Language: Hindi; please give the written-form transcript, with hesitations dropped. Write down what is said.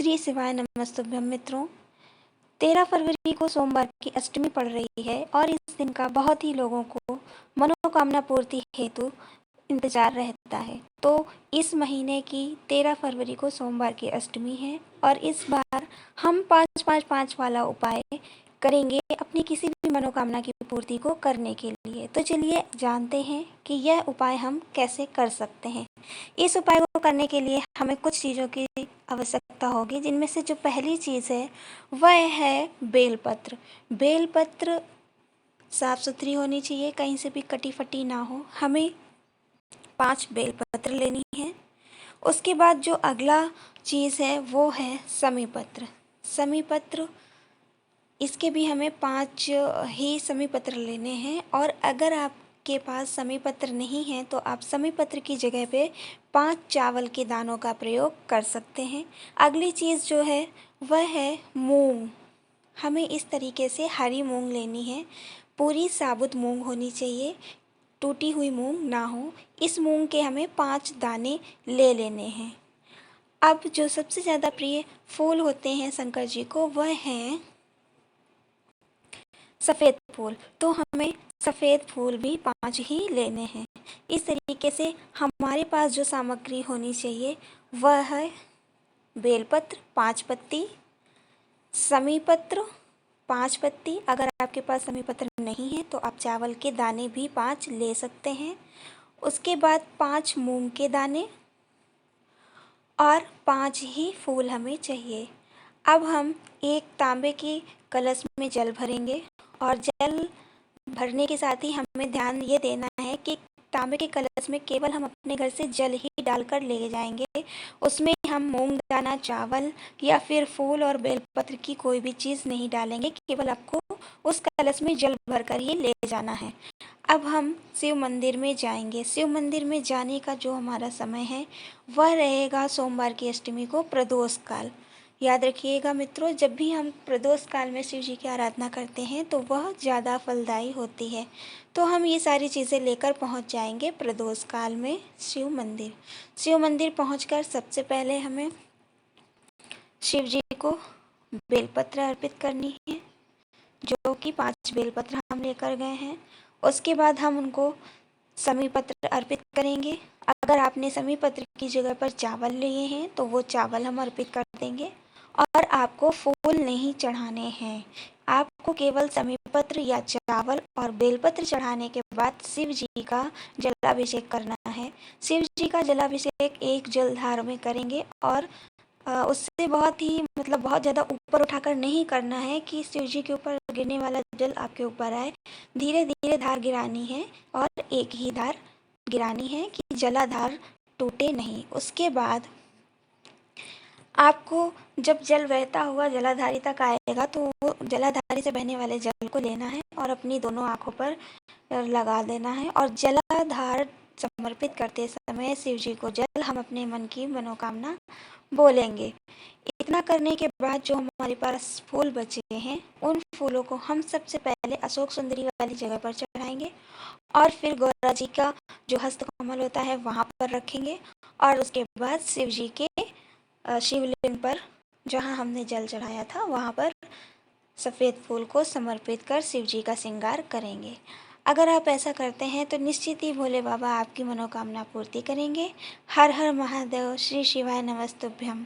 श्री शिवाय नमस्तुभ्यं मित्रों। 13 फरवरी को सोमवार की अष्टमी पड़ रही है और इस दिन का बहुत ही लोगों को मनोकामना पूर्ति हेतु इंतजार रहता है। तो इस महीने की 13 फरवरी को सोमवार की अष्टमी है और इस बार हम 5-5-5 वाला उपाय करेंगे अपनी किसी भी मनोकामना की पूर्ति को करने के लिए। तो चलिए जानते हैं कि यह उपाय हम कैसे कर सकते हैं। इस उपाय को करने के लिए हमें कुछ चीज़ों की आवश्यकता होगी, जिनमें से जो पहली चीज़ है वह है बेलपत्र। बेलपत्र साफ सुथरी होनी चाहिए, कहीं से भी कटी फटी ना हो। हमें 5 बेलपत्र लेनी है। उसके बाद जो अगला चीज़ है वो है समी पत्र। समी पत्र, इसके भी हमें 5 ही समी पत्र लेने हैं और अगर आपके पास समी पत्र नहीं है तो आप समी पत्र की जगह पे 5 चावल के दानों का प्रयोग कर सकते हैं। अगली चीज़ जो है वह है मूंग। हमें इस तरीके से हरी मूंग लेनी है। पूरी साबुत मूंग होनी चाहिए, टूटी हुई मूंग ना हो। इस मूंग के हमें 5 दाने ले लेने हैं। अब जो सबसे ज़्यादा प्रिय फूल होते हैं शंकर जी को वह हैं सफ़ेद फूल। तो हमें सफ़ेद फूल भी 5 ही लेने हैं। इस तरीके से हमारे पास जो सामग्री होनी चाहिए वह है बेलपत्र 5 पत्ती, समी पत्र 5 पत्ती। अगर आपके पास समी पत्र नहीं है तो आप चावल के दाने भी 5 ले सकते हैं। उसके बाद 5 मूंग के दाने और 5 ही फूल हमें चाहिए। अब हम एक तांबे की कलश में जल भरेंगे और जल भरने के साथ ही हमें ध्यान ये देना है कि तांबे के कलश में केवल हम अपने घर से जल ही डालकर ले जाएंगे। उसमें हम मूंग दाना, चावल या फिर फूल और बेलपत्र की कोई भी चीज़ नहीं डालेंगे। केवल आपको उस कलश में जल भरकर ही ले जाना है। अब हम शिव मंदिर में जाएंगे। शिव मंदिर में जाने का जो हमारा समय है वह रहेगा सोमवार की अष्टमी को प्रदोष काल। याद रखिएगा मित्रों, जब भी हम प्रदोष काल में शिव जी की आराधना करते हैं तो वह ज़्यादा फलदायी होती है। तो हम ये सारी चीज़ें लेकर पहुंच जाएंगे प्रदोष काल में शिव मंदिर। शिव मंदिर पहुंचकर सबसे पहले हमें शिव जी को बेलपत्र अर्पित करनी है, जो कि 5 बेलपत्र हम लेकर गए हैं। उसके बाद हम उनको समी पत्र अर्पित करेंगे। अगर आपने समी पत्र की जगह पर चावल लिए हैं तो वो चावल हम अर्पित कर देंगे। और आपको फूल नहीं चढ़ाने हैं, आपको केवल समी पत्र या चावल और बेलपत्र चढ़ाने के बाद शिव जी का जलाभिषेक करना है। शिव जी का जलाभिषेक एक जलधार में करेंगे और उससे बहुत ही बहुत ज़्यादा ऊपर उठाकर नहीं करना है कि शिव जी के ऊपर गिरने वाला जल आपके ऊपर आए। धीरे धीरे धार गिरानी है और एक ही धार गिरानी है कि जलाधार टूटे नहीं। उसके बाद आपको जब जल बहता हुआ जलाधारी तक आएगा तो वो जलाधारी से बहने वाले जल को लेना है और अपनी दोनों आँखों पर लगा देना है। और जलाधार समर्पित करते समय शिव जी को जल हम अपने मन की मनोकामना बोलेंगे। इतना करने के बाद जो हमारे पास फूल बचे हैं उन फूलों को हम सबसे पहले अशोक सुंदरी वाली जगह पर चढ़ाएंगे और फिर गौरा जी का जो हस्त कमल होता है वहाँ पर रखेंगे। और उसके बाद शिव जी के शिवलिंग पर जहाँ हमने जल चढ़ाया था वहाँ पर सफ़ेद फूल को समर्पित कर शिव जी का श्रृंगार करेंगे। अगर आप ऐसा करते हैं तो निश्चित ही भोले बाबा आपकी मनोकामना पूर्ति करेंगे। हर हर महादेव। श्री शिवाय नमस्तुभ्यम।